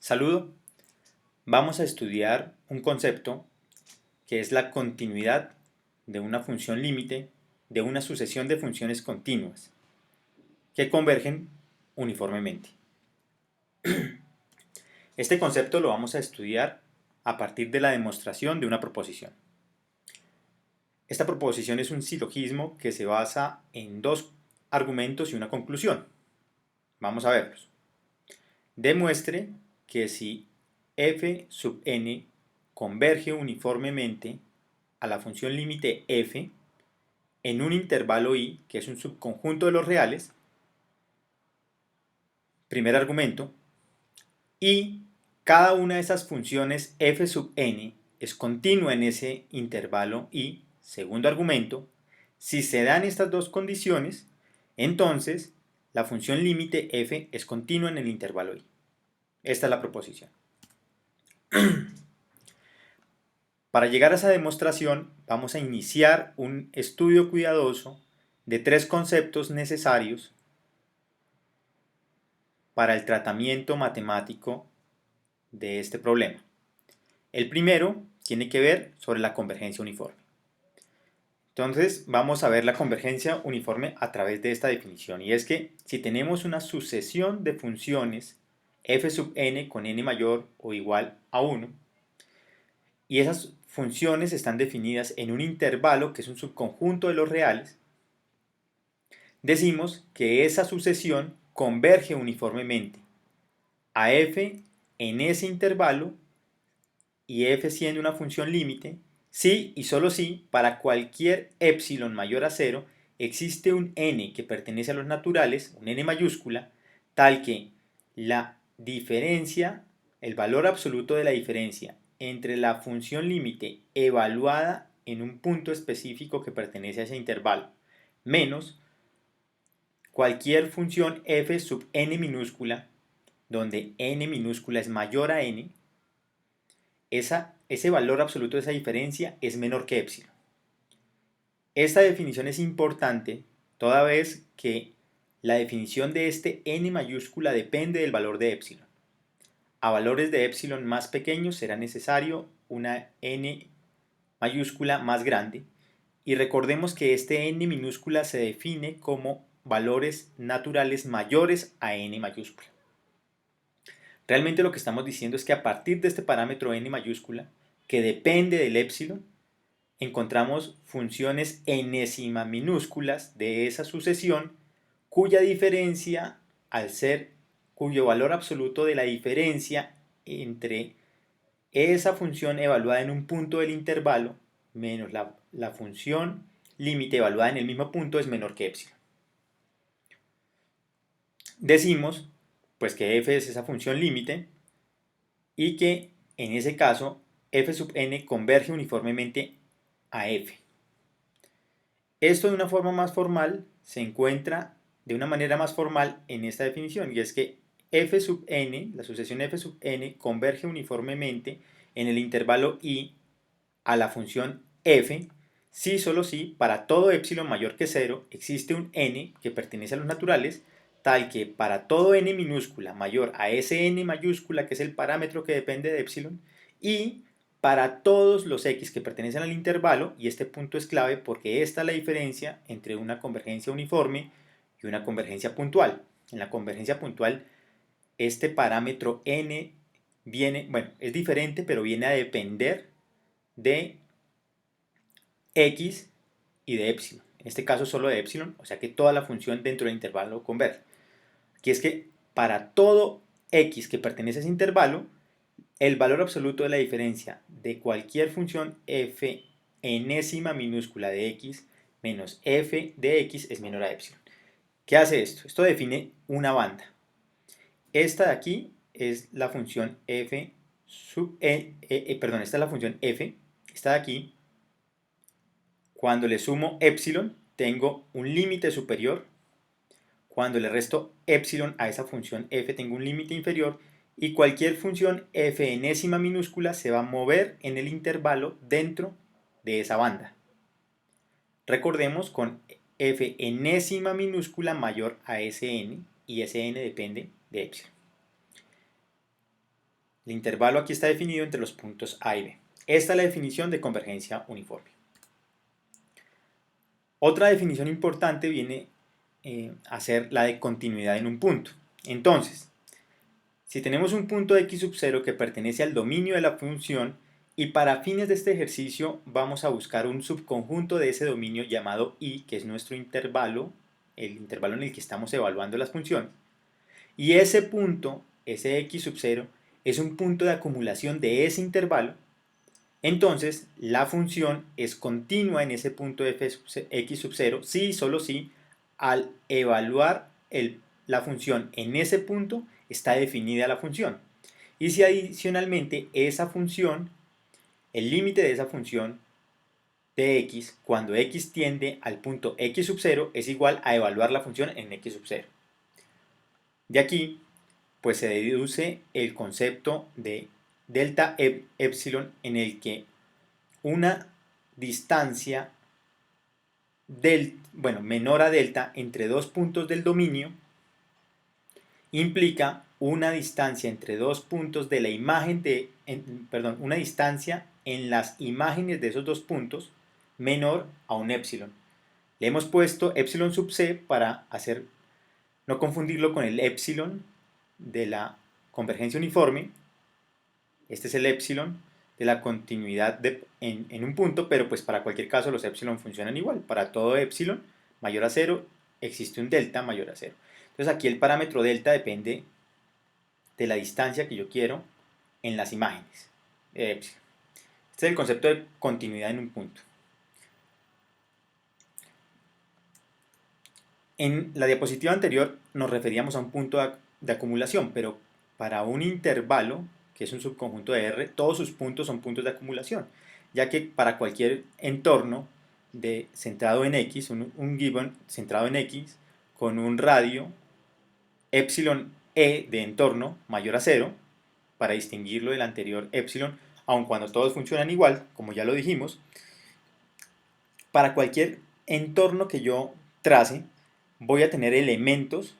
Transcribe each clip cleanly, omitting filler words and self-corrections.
Saludo. Vamos a estudiar un concepto que es la continuidad de una función límite de una sucesión de funciones continuas que convergen uniformemente. Este concepto lo vamos a estudiar a partir de la demostración de una proposición. Esta proposición es un silogismo que se basa en dos argumentos y una conclusión. Vamos a verlos. Demuestre que si f sub n converge uniformemente a la función límite f en un intervalo i, que es un subconjunto de los reales, primer argumento, y cada una de esas funciones f sub n es continua en ese intervalo i, segundo argumento, si se dan estas dos condiciones, entonces la función límite f es continua en el intervalo i. Esta es la proposición. Para llegar a esa demostración, vamos a iniciar un estudio cuidadoso de tres conceptos necesarios para el tratamiento matemático de este problema. El primero tiene que ver sobre la convergencia uniforme. Entonces vamos a ver la convergencia uniforme a través de esta definición, y es que si tenemos una sucesión de funciones f sub n con n mayor o igual a 1, y esas funciones están definidas en un intervalo que es un subconjunto de los reales, decimos que esa sucesión converge uniformemente a f en ese intervalo, y f siendo una función límite, si y solo si para cualquier epsilon mayor a 0 existe un n que pertenece a los naturales, un n mayúscula, tal que la diferencia, el valor absoluto de la diferencia entre la función límite evaluada en un punto específico que pertenece a ese intervalo, menos cualquier función f sub n minúscula, donde n minúscula es mayor a n, ese valor absoluto de esa diferencia es menor que epsilon. Esta definición es importante toda vez que la definición de este n mayúscula depende del valor de epsilon. A valores de epsilon más pequeños será necesario una n mayúscula más grande, y recordemos que este n minúscula se define como valores naturales mayores a n mayúscula. Realmente lo que estamos diciendo es que a partir de este parámetro n mayúscula, que depende del epsilon, encontramos funciones enésima minúsculas de esa sucesión cuya diferencia, cuyo valor absoluto de la diferencia entre esa función evaluada en un punto del intervalo menos la función límite evaluada en el mismo punto es menor que epsilon. Decimos pues que f es esa función límite y que en ese caso f sub n converge uniformemente a f. Esto de una forma más formal se encuentra de una manera más formal en esta definición, y es que f sub n, la sucesión f sub n, converge uniformemente en el intervalo i a la función f si solo si para todo epsilon mayor que 0 existe un n que pertenece a los naturales, tal que para todo n minúscula mayor a ese n mayúscula, que es el parámetro que depende de epsilon, y para todos los x que pertenecen al intervalo, y este punto es clave porque esta es la diferencia entre una convergencia uniforme y una convergencia puntual. En la convergencia puntual, este parámetro n es diferente, pero viene a depender de x y de epsilon. En este caso solo de epsilon, o sea que toda la función dentro del intervalo converge. Aquí es que para todo x que pertenece a ese intervalo, el valor absoluto de la diferencia de cualquier función f enésima minúscula de x menos f de x es menor a epsilon. ¿Qué hace esto? Esto define una banda. Esta de aquí es la función f sub esta es la función f. Esta de aquí, cuando le sumo epsilon, tengo un límite superior. Cuando le resto epsilon a esa función f, tengo un límite inferior, y cualquier función f enésima minúscula se va a mover en el intervalo dentro de esa banda. Recordemos con f enésima minúscula mayor a Sn, y Sn depende de epsilon. El intervalo aquí está definido entre los puntos A y B. Esta es la definición de convergencia uniforme. Otra definición importante viene a ser la de continuidad en un punto. Entonces, si tenemos un punto x sub 0 que pertenece al dominio de la función y para fines de este ejercicio vamos a buscar un subconjunto de ese dominio llamado I, que es nuestro intervalo, el intervalo en el que estamos evaluando las funciones, y ese punto, ese x sub 0, es un punto de acumulación de ese intervalo, entonces la función es continua en ese punto de x sub 0 si y solo si al evaluar la función en ese punto está definida la función. Y si adicionalmente esa función, el límite de esa función de x, cuando x tiende al punto x sub 0, es igual a evaluar la función en x sub 0. De aquí, pues se deduce el concepto de delta epsilon en el que una distancia menor a delta entre dos puntos del dominio implica una distancia entre dos puntos de la imagen una distancia en las imágenes de esos dos puntos menor a un epsilon. Le hemos puesto epsilon sub c para no confundirlo con el epsilon de la convergencia uniforme. Este es el epsilon de la continuidad en un punto, pero pues para cualquier caso los epsilon funcionan igual. Para todo epsilon mayor a 0 existe un delta mayor a 0. Entonces aquí el parámetro delta depende de la distancia que yo quiero en las imágenes de epsilon. Este es el concepto de continuidad en un punto. En la diapositiva anterior nos referíamos a un punto de acumulación, pero para un intervalo, que es un subconjunto de R, todos sus puntos son puntos de acumulación, ya que para cualquier entorno centrado en X, un given centrado en X, con un radio epsilon e de entorno mayor a 0, para distinguirlo del anterior epsilon, aun cuando todos funcionan igual, como ya lo dijimos, para cualquier entorno que yo trace, voy a tener elementos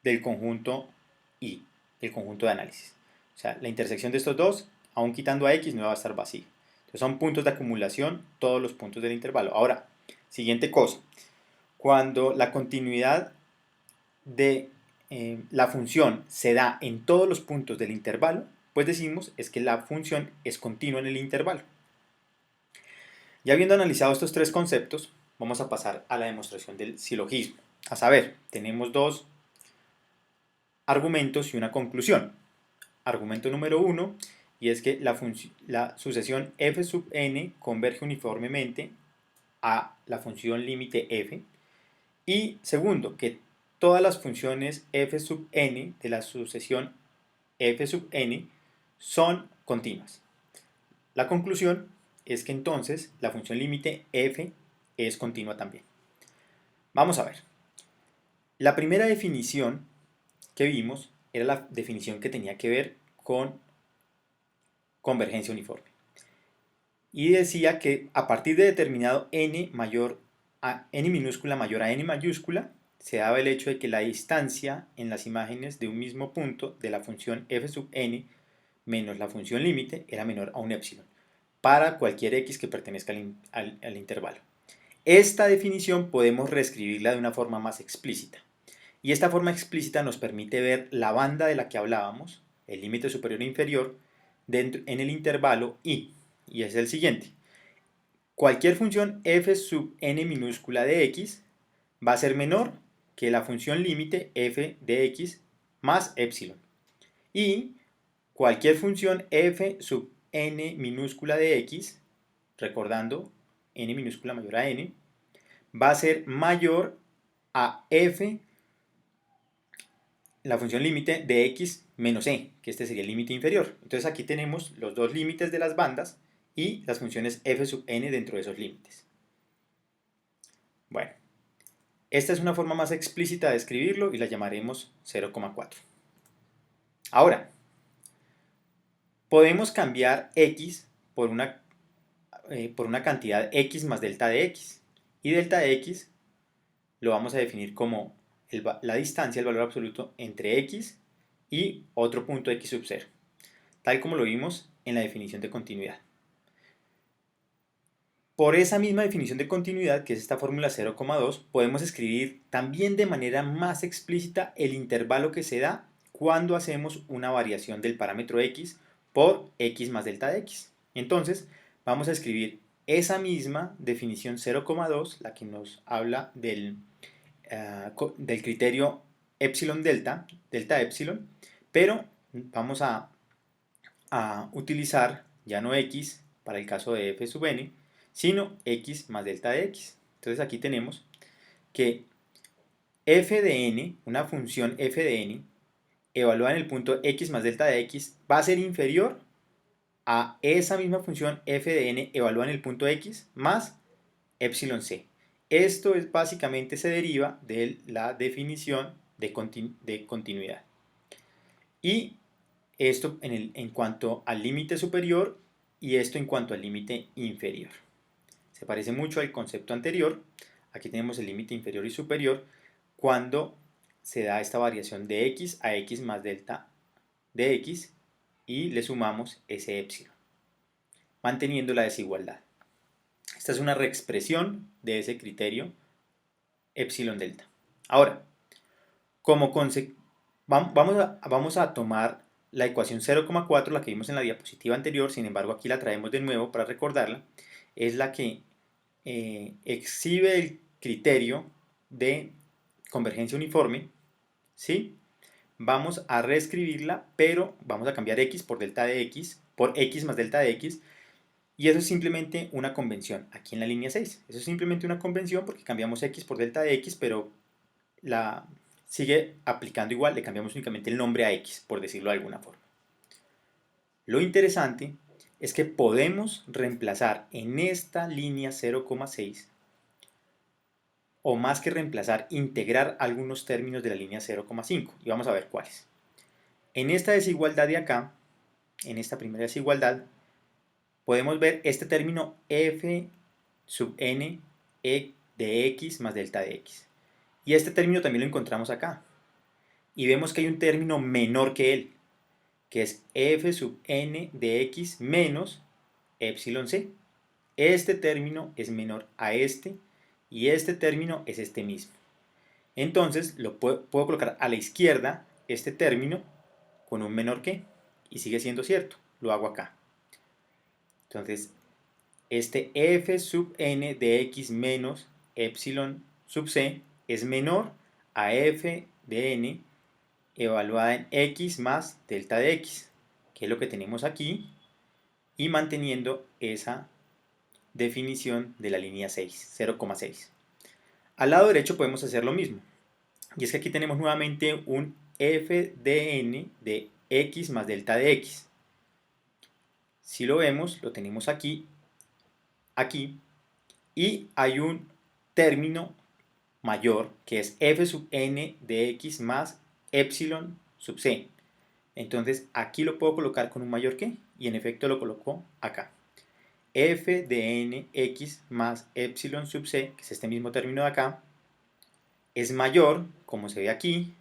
del conjunto I, el conjunto de análisis. O sea, la intersección de estos dos, aún quitando a X, no va a estar vacío. Entonces son puntos de acumulación, todos los puntos del intervalo. Ahora, siguiente cosa. Cuando la continuidad de la función se da en todos los puntos del intervalo, pues decimos es que la función es continua en el intervalo. Ya habiendo analizado estos tres conceptos, vamos a pasar a la demostración del silogismo. A saber, tenemos dos argumentos y una conclusión. Argumento número 1, y es que la sucesión f sub n converge uniformemente a la función límite f. Y segundo, que todas las funciones f sub n de la sucesión f sub n son continuas. La conclusión es que entonces la función límite f es continua también. Vamos a ver. La primera definición que vimos era la definición que tenía que ver con convergencia uniforme. Y decía que a partir de determinado n mayor a n minúscula mayor a n mayúscula, se daba el hecho de que la distancia en las imágenes de un mismo punto de la función f sub n menos la función límite era menor a un epsilon, para cualquier x que pertenezca al intervalo. Esta definición podemos reescribirla de una forma más explícita. Y esta forma explícita nos permite ver la banda de la que hablábamos, el límite superior e inferior, en el intervalo I. Y es el siguiente. Cualquier función f sub n minúscula de x va a ser menor que la función límite f de x más epsilon. Y cualquier función f sub n minúscula de x, recordando n minúscula mayor a n, va a ser mayor a f, la función límite de x menos e, que este sería el límite inferior. Entonces aquí tenemos los dos límites de las bandas y las funciones f sub n dentro de esos límites. Bueno, esta es una forma más explícita de escribirlo y la llamaremos 0,4. Ahora, podemos cambiar x por una cantidad x más delta de x. Y delta de x lo vamos a definir como la distancia, el valor absoluto entre x y otro punto x sub 0. tal como lo vimos en la definición de continuidad. Por esa misma definición de continuidad, que es esta fórmula 0,2, podemos escribir también de manera más explícita el intervalo que se da cuando hacemos una variación del parámetro x por x más delta de x. Entonces, vamos a escribir esa misma definición 0,2, la que nos habla del criterio epsilon delta, delta epsilon, pero vamos a utilizar ya no x para el caso de f sub n, sino x más delta de x. Entonces aquí tenemos que f de n, una función f de n, evaluada en el punto x más delta de x, va a ser inferior a esa misma función f de n evaluada en el punto x más epsilon c. Esto es básicamente se deriva de la definición de continuidad. Y esto en cuanto al límite superior y esto en cuanto al límite inferior. Se parece mucho al concepto anterior. Aquí tenemos el límite inferior y superior cuando se da esta variación de x a x más delta de x y le sumamos ese épsilon, manteniendo la desigualdad. Esta es una reexpresión de ese criterio epsilon delta. Ahora, vamos a tomar la ecuación 0,4, la que vimos en la diapositiva anterior, sin embargo aquí la traemos de nuevo para recordarla, es la que exhibe el criterio de convergencia uniforme, ¿sí? Vamos a reescribirla, pero vamos a cambiar x por delta de x, por x más delta de x, y eso es simplemente una convención, aquí en la línea 6. Eso es simplemente una convención porque cambiamos x por delta de x, pero la sigue aplicando igual, le cambiamos únicamente el nombre a x, por decirlo de alguna forma. Lo interesante es que podemos reemplazar en esta línea 0,6, o más que reemplazar, integrar algunos términos de la línea 0,5, y vamos a ver cuáles. En esta desigualdad de acá, en esta primera desigualdad, podemos ver este término f sub n de x más delta de x. Y este término también lo encontramos acá. Y vemos que hay un término menor que él, que es f sub n de x menos epsilon c. Este término es menor a este y este término es este mismo. Entonces lo puedo colocar a la izquierda este término con un menor que y sigue siendo cierto. Lo hago acá. Entonces este f sub n de x menos epsilon sub c es menor a f de n evaluada en x más delta de x, que es lo que tenemos aquí, y manteniendo esa definición de la línea 6, 0,6. Al lado derecho podemos hacer lo mismo, y es que aquí tenemos nuevamente un f de n de x más delta de x. Si lo vemos, lo tenemos aquí, y hay un término mayor que es f sub n de x más epsilon sub c. Entonces aquí lo puedo colocar con un mayor que, y en efecto lo coloco acá. F de n x más epsilon sub c, que es este mismo término de acá, es mayor, como se ve aquí,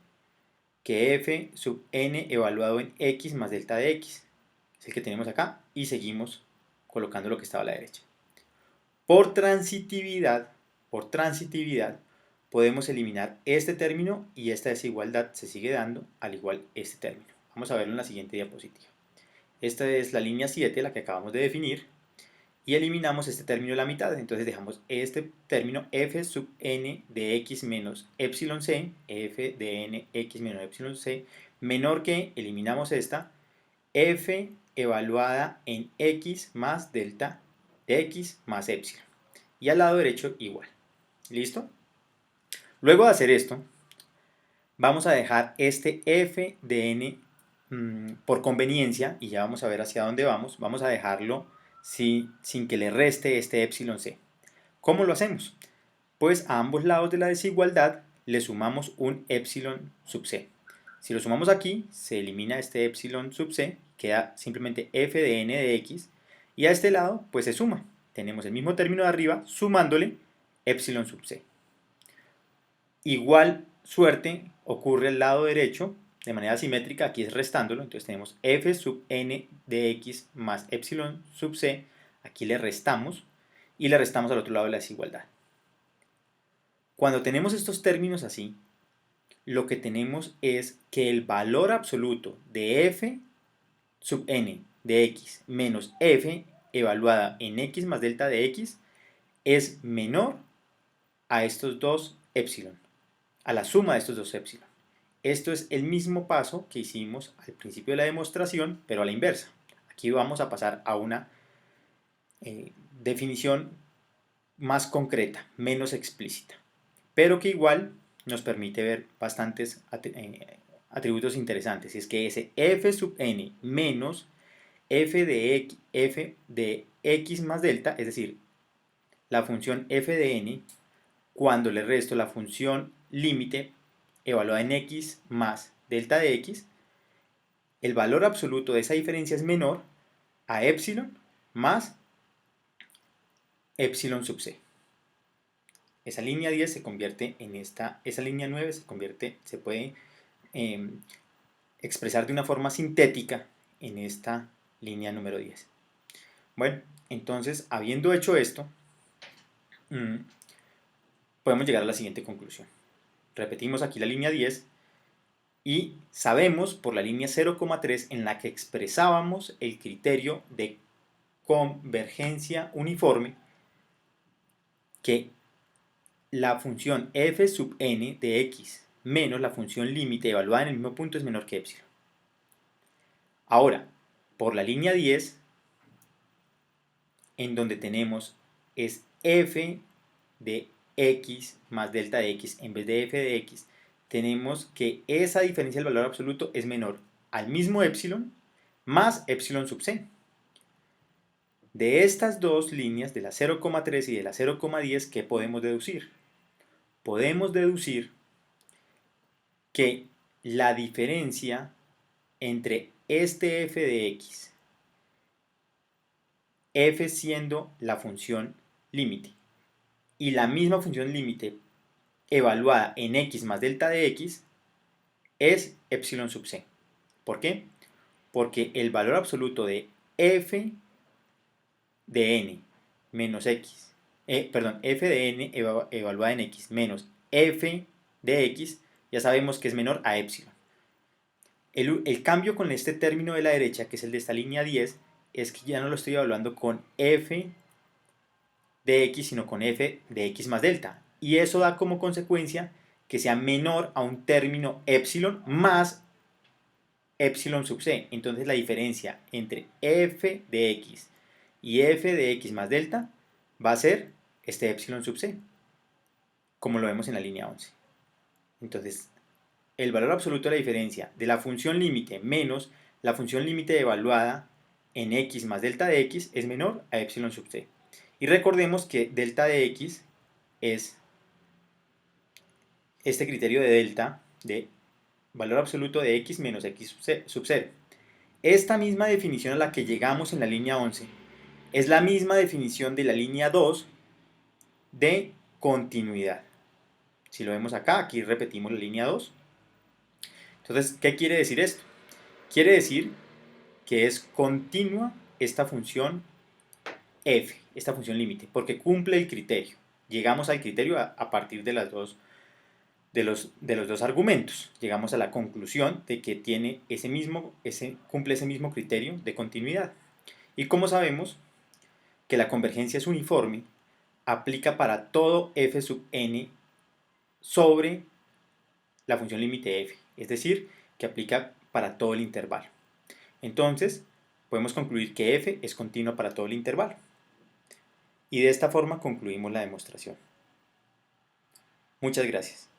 que f sub n evaluado en x más delta de x. Es el que tenemos acá, y seguimos colocando lo que estaba a la derecha. Por transitividad, podemos eliminar este término y esta desigualdad se sigue dando al igual este término. Vamos a verlo en la siguiente diapositiva. Esta es la línea 7, la que acabamos de definir, y eliminamos este término de la mitad. Entonces dejamos este término f sub n de x menos epsilon c, f de n x menos epsilon c, menor que, eliminamos esta, f evaluada en x más delta de x más epsilon. Y al lado derecho igual. ¿Listo? Luego de hacer esto, vamos a dejar este f de n por conveniencia, y ya vamos a ver hacia dónde vamos a dejarlo sin que le reste este epsilon c. ¿Cómo lo hacemos? Pues a ambos lados de la desigualdad le sumamos un epsilon sub c. Si lo sumamos aquí, se elimina este epsilon sub c, queda simplemente f de n de x, y a este lado pues se suma. Tenemos el mismo término de arriba sumándole epsilon sub c. Igual suerte ocurre al lado derecho, de manera simétrica, aquí es restándolo, entonces tenemos f sub n de x más epsilon sub c, aquí le restamos y le restamos al otro lado de la desigualdad. Cuando tenemos estos términos así, lo que tenemos es que el valor absoluto de f sub n de x menos f evaluada en x más delta de x es menor a estos dos epsilon, a la suma de estos dos epsilon. Esto es el mismo paso que hicimos al principio de la demostración, pero a la inversa. Aquí vamos a pasar a una definición más concreta, menos explícita, pero que igual nos permite ver bastantes atributos interesantes. Y es que ese f sub n menos f de x más delta, es decir, la función f de n, cuando le resto la función límite evaluada en x más delta de x, el valor absoluto de esa diferencia es menor a epsilon más epsilon sub c. Esa línea 10 se convierte en esa línea 9 se puede expresar de una forma sintética en esta línea número 10. Bueno, entonces, habiendo hecho esto, podemos llegar a la siguiente conclusión. Repetimos aquí la línea 10 y sabemos por la línea 0,3 en la que expresábamos el criterio de convergencia uniforme que la función f sub n de x menos la función límite evaluada en el mismo punto es menor que epsilon. Ahora, por la línea 10, en donde tenemos es f de x más delta de x en vez de f de x, tenemos que esa diferencia del valor absoluto es menor al mismo epsilon más epsilon sub c. De estas dos líneas, de la 0,3 y de la 0,10, ¿qué podemos deducir? Podemos deducir que la diferencia entre este f de x, f siendo la función límite, y la misma función límite evaluada en x más delta de x, es epsilon sub c. ¿Por qué? Porque el valor absoluto de f de n menos x, f de n evaluada en x menos f de x, ya sabemos que es menor a epsilon. El cambio con este término de la derecha, que es el de esta línea 10, es que ya no lo estoy evaluando con f de x, sino con f de x más delta. Y eso da como consecuencia que sea menor a un término epsilon más epsilon sub c. Entonces la diferencia entre f de x y f de x más delta va a ser este epsilon sub c, como lo vemos en la línea 11. Entonces, el valor absoluto de la diferencia de la función límite menos la función límite evaluada en x más delta de x es menor a epsilon sub c. Y recordemos que delta de x es este criterio de delta de valor absoluto de x menos x sub 0. Esta misma definición a la que llegamos en la línea 11 es la misma definición de la línea 2 de continuidad. Si lo vemos acá, aquí repetimos la línea 2. Entonces, ¿qué quiere decir esto? Quiere decir que es continua esta función f, esta función límite, porque cumple el criterio. Llegamos al criterio a partir de los dos argumentos. Llegamos a la conclusión de que tiene cumple ese mismo criterio de continuidad. Y como sabemos que la convergencia es uniforme, aplica para todo f sub n sobre la función límite f, es decir, que aplica para todo el intervalo. Entonces, podemos concluir que f es continua para todo el intervalo. Y de esta forma concluimos la demostración. Muchas gracias.